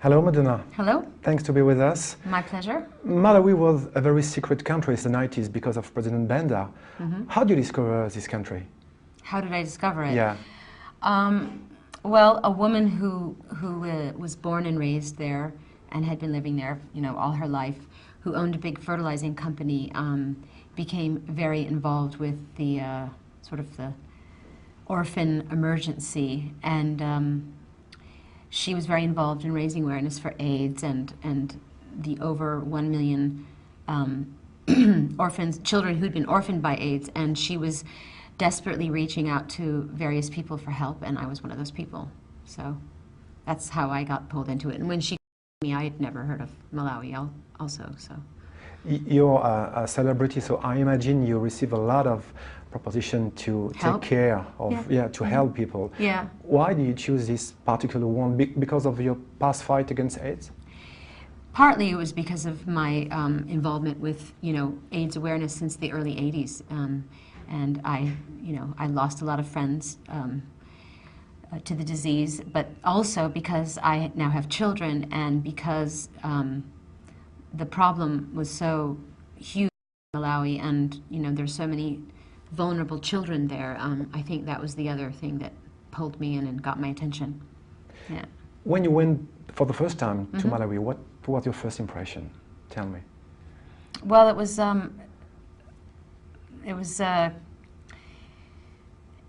Hello, Madonna. Hello. Thanks to be with us. My pleasure. Malawi was a very secret country in the 90s because of President Banda. How did you discover this country? How did I discover it? Yeah. Well, a woman who was born and raised there and had been living there, all her life, who owned a big fertilizing company, became very involved with the sort of the orphan emergency, and she was very involved in raising awareness for AIDS and the over 1 million children who'd been orphaned by AIDS, and she was desperately reaching out to various people for help, and I was one of those people. So that's how I got pulled into it. And when she called me, I had never heard of Malawi also. So. You're a celebrity, so I imagine you receive a lot of proposition to Help? take care of, to help people. Yeah. Why do you choose this particular one? Because of your past fight against AIDS? Partly it was because of my involvement with, AIDS awareness since the early 80s. And I lost a lot of friends to the disease, but also because I now have children, and because the problem was so huge in Malawi, and there's so many vulnerable children there. I think that was the other thing that pulled me in and got my attention. Yeah. When you went for the first time to Malawi, what was your first impression? Tell me. Well, it was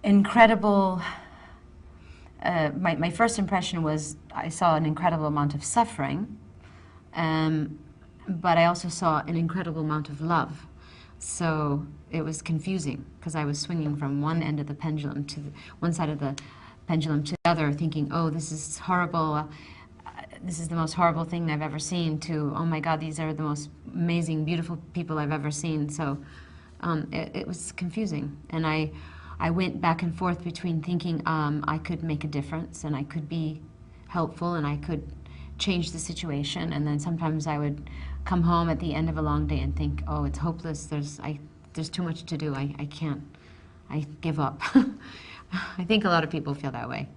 incredible. My first impression was I saw an incredible amount of suffering, but I also saw an incredible amount of love. So it was confusing because I was swinging from one end of the pendulum to one side of the pendulum to the other, thinking, oh, this is horrible. This is the most horrible thing I've ever seen, to, oh my God, these are the most amazing, beautiful people I've ever seen. So it was confusing. And I went back and forth between thinking I could make a difference and I could be helpful and I could change the situation. And then sometimes I would come home at the end of a long day and think, oh, it's hopeless. There's too much to do. I can't. I give up. I think a lot of people feel that way.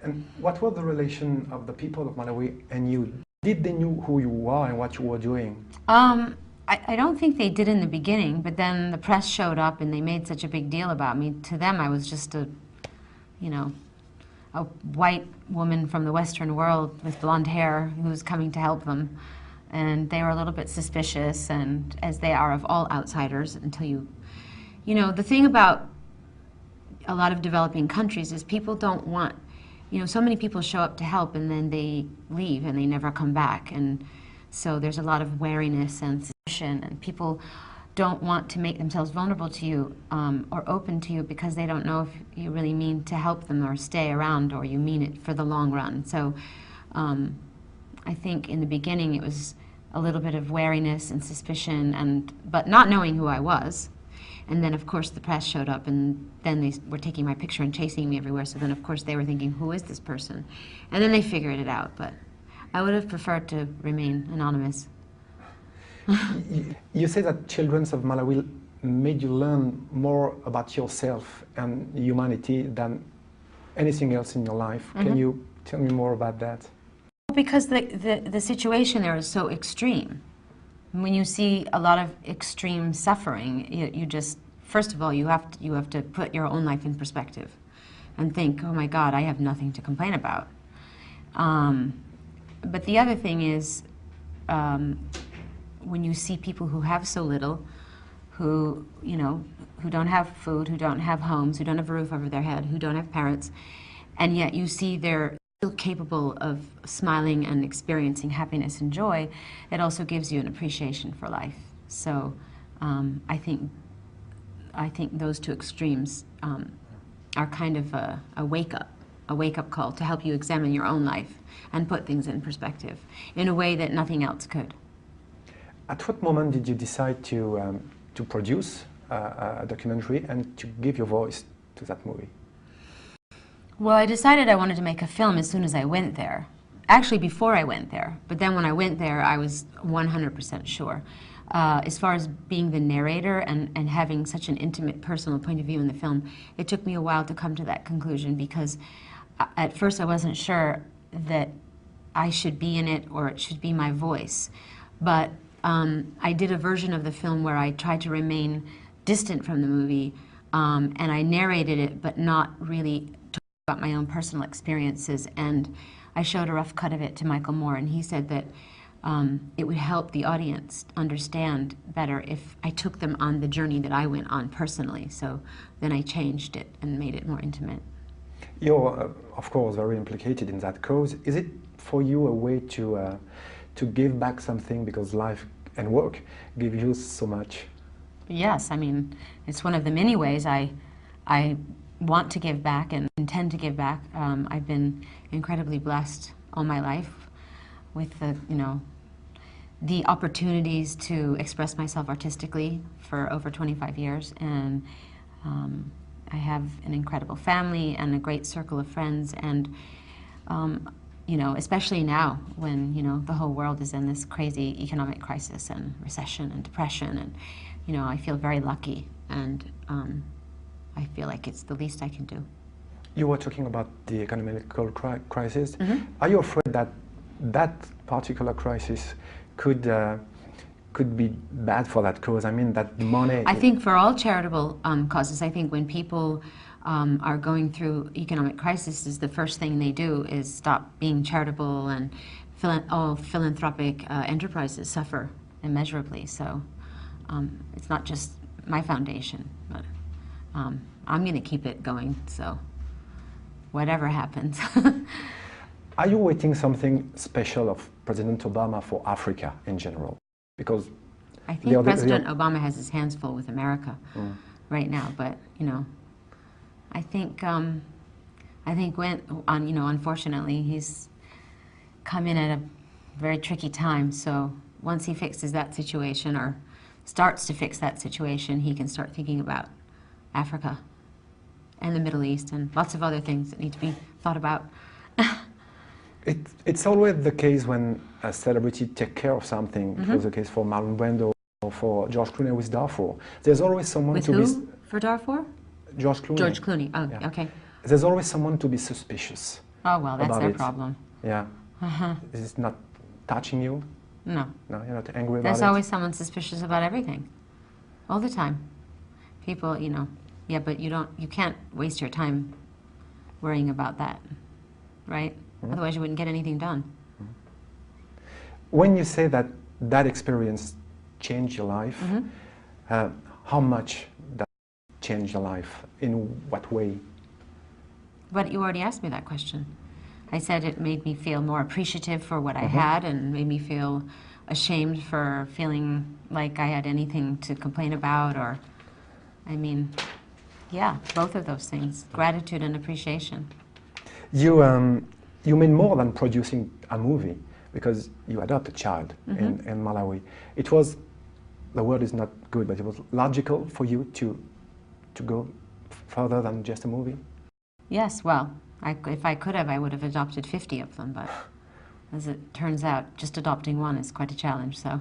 And what was the relation of the people of Malawi and you? Did they know who you are and what you were doing? I don't think they did in the beginning, but then the press showed up and they made such a big deal about me. To them, I was just a white woman from the Western world with blonde hair who was coming to help them. And they were a little bit suspicious, and as they are of all outsiders, until the thing about a lot of developing countries is people don't want, so many people show up to help and then they leave and they never come back. And so there's a lot of wariness and suspicion, and people don't want to make themselves vulnerable to you or open to you because they don't know if you really mean to help them or stay around, or you mean it for the long run. So I think in the beginning it was a little bit of wariness and suspicion, but not knowing who I was. And then of course the press showed up, and then they were taking my picture and chasing me everywhere. So then of course they were thinking, who is this person? And then they figured it out, but I would have preferred to remain anonymous. You say that children of Malawi made you learn more about yourself and humanity than anything else in your life. Can you tell me more about that? Because the situation there is so extreme. When you see a lot of extreme suffering, you just, first of all, you have to put your own life in perspective and think, oh my God, I have nothing to complain about. But the other thing is, when you see people who have so little, who don't have food, who don't have homes, who don't have a roof over their head, who don't have parents, and yet you see they're still capable of smiling and experiencing happiness and joy, it also gives you an appreciation for life. So I think those two extremes are kind of a wake-up call to help you examine your own life and put things in perspective in a way that nothing else could. At what moment did you decide to produce a documentary and to give your voice to that movie? Well, I decided I wanted to make a film as soon as I went there. Actually, before I went there. But then when I went there, I was 100% sure. As far as being the narrator and having such an intimate, personal point of view in the film, it took me a while to come to that conclusion, because at first I wasn't sure that I should be in it or it should be my voice. But I did a version of the film where I tried to remain distant from the movie, and I narrated it, but not really talking about my own personal experiences. And I showed a rough cut of it to Michael Moore, and he said that it would help the audience understand better if I took them on the journey that I went on personally. So then I changed it and made it more intimate. You're, of course, very implicated in that cause. Is it for you a way to give back something, because life and work give you so much? Yes, I mean, it's one of the many ways I want to give back and intend to give back. I've been incredibly blessed all my life with the, you know, the opportunities to express myself artistically for over 25 years, and I have an incredible family and a great circle of friends, and you know, especially now when, you know, the whole world is in this crazy economic crisis and recession and depression, and, you know, I feel very lucky, and I feel like it's the least I can do. You were talking about the economic crisis. Mm-hmm. Are you afraid that that particular crisis could be bad for that cause? I mean, that money... I think for all charitable causes, I think when people are going through economic crises, the first thing they do is stop being charitable, and all philanthropic enterprises suffer immeasurably. So it's not just my foundation, but I'm going to keep it going, so whatever happens. Are you waiting something special of President Obama for Africa in general? Because I think President Obama has his hands full with America right now, but, you know, I think when, you know, unfortunately, he's come in at a very tricky time. So once he fixes that situation, or starts to fix that situation, he can start thinking about Africa and the Middle East and lots of other things that need to be thought about. It's always the case when a celebrity takes care of something. Mm-hmm. It was the case for Marlon Brando or for George Clooney with Darfur. There's always someone with to who? be... For Darfur? George Clooney. George Clooney. Oh, yeah. Okay. There's always someone to be suspicious. Oh, well, that's their it. problem. Yeah. Uh-huh. Is it not touching you? No. No, you're not angry about There's it? always someone suspicious about everything. All the time. People, you know, yeah, but you can't waste your time worrying about that, right? Mm-hmm. Otherwise you wouldn't get anything done. Mm-hmm. When you say that that experience changed your life, mm-hmm. How much that changed your life? In what way? But you already asked me that question. I said it made me feel more appreciative for what mm-hmm. I had, and made me feel ashamed for feeling like I had anything to complain about, or, I mean, yeah, both of those things, gratitude and appreciation. You mean more than producing a movie, because you adopt a child mm-hmm. in Malawi. It was, the word is not good, but it was logical for you to go further than just a movie? Yes, well, if I could have, I would have adopted 50 of them, but as it turns out, just adopting one is quite a challenge, so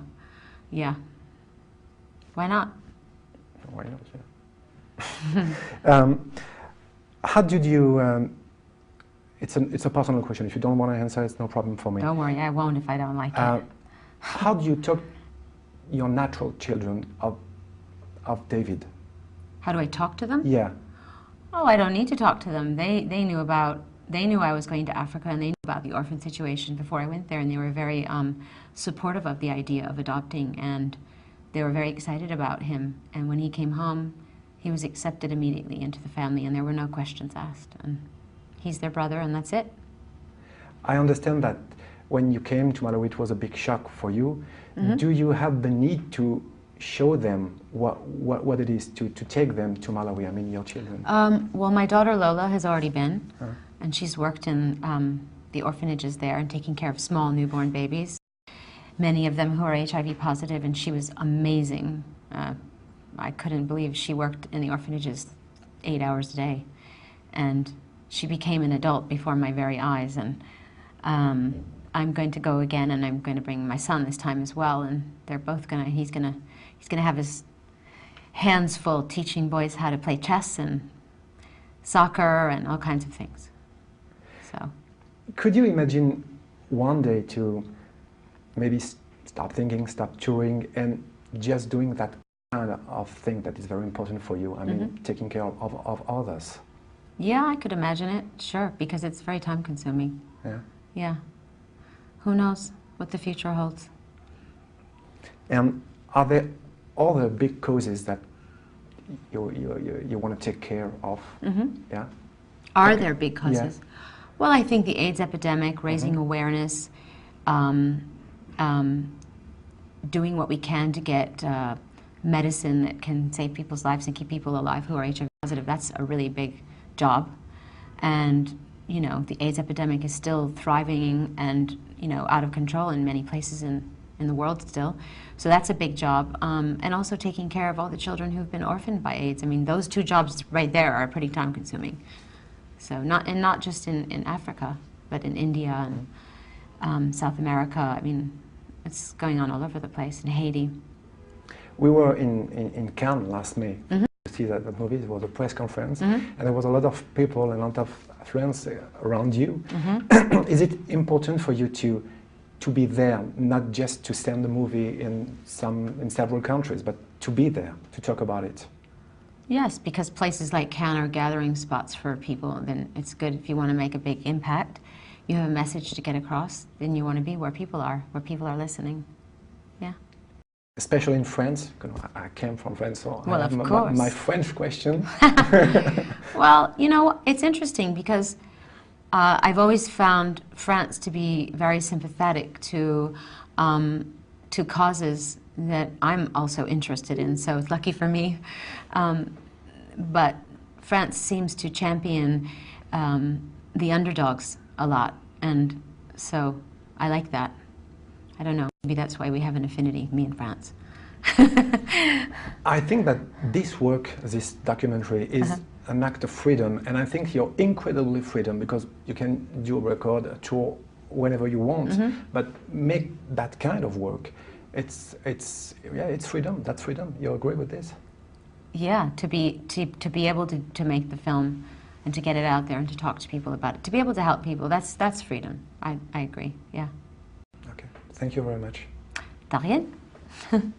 yeah. Why not? Why not, yeah. How did you, it's a personal question. If you don't want to answer, it's no problem for me. Don't worry, I won't if I don't like it. How do you talk your natural children of David? How do I talk to them? Yeah. Oh, I don't need to talk to them. They knew I was going to Africa, and they knew about the orphan situation before I went there, and they were very supportive of the idea of adopting, and they were very excited about him. And when he came home, he was accepted immediately into the family, and there were no questions asked. And he's their brother, and that's it. I understand that when you came to Malawi, it was a big shock for you. Mm-hmm. Do you have the need to show them what it is to take them to Malawi, I mean your children? Well, my daughter Lola has already been, and she's worked in the orphanages there and taking care of small newborn babies, many of them who are HIV positive, and she was amazing. I couldn't believe she worked in the orphanages 8 hours a day, and she became an adult before my very eyes, and I'm going to go again, and I'm going to bring my son this time as well, and they're both he's gonna have his hands full teaching boys how to play chess and soccer and all kinds of things. So, could you imagine one day to maybe stop thinking, stop touring, and just doing that kind of thing that is very important for you? I mean, taking care of others. Yeah, I could imagine it, sure, because it's very time consuming. Yeah. Yeah. Who knows what the future holds? And are there other big causes that you want to take care of? Yeah. Are there big causes? Yeah. Well, I think the AIDS epidemic, raising awareness, doing what we can to get medicine that can save people's lives and keep people alive who are HIV positive, that's a really big job. And, you know, the AIDS epidemic is still thriving and, you know, out of control in many places in the world still. So that's a big job. And also taking care of all the children who've been orphaned by AIDS. I mean, those two jobs right there are pretty time consuming. So not just in Africa, but in India and South America. I mean, it's going on all over the place, in Haiti. We were in Cannes last May to see that movie. It was a press conference, and there was a lot of people and a lot of friends around you. Is it important for you to be there, not just to send the movie in several countries, but to be there, to talk about it? Yes, because places like Cannes are gathering spots for people. Then it's good if you want to make a big impact. You have a message to get across, then you want to be where people are listening. Yeah. Especially in France, because I came from France, so well, I have of course. my French question. Well, you know, it's interesting because I've always found France to be very sympathetic to causes that I'm also interested in, so it's lucky for me. But France seems to champion the underdogs a lot, and so I like that. I don't know, maybe that's why we have an affinity, me and France. I think that this work, this documentary, is an act of freedom, and I think you're incredibly freedom because you can do a record, a tour, whenever you want, but make that kind of work. It's freedom. That's freedom. You agree with this? Yeah, to be able to make the film and to get it out there and to talk to people about it, to be able to help people, that's freedom. I agree. Yeah. Okay. Thank you very much. De rien.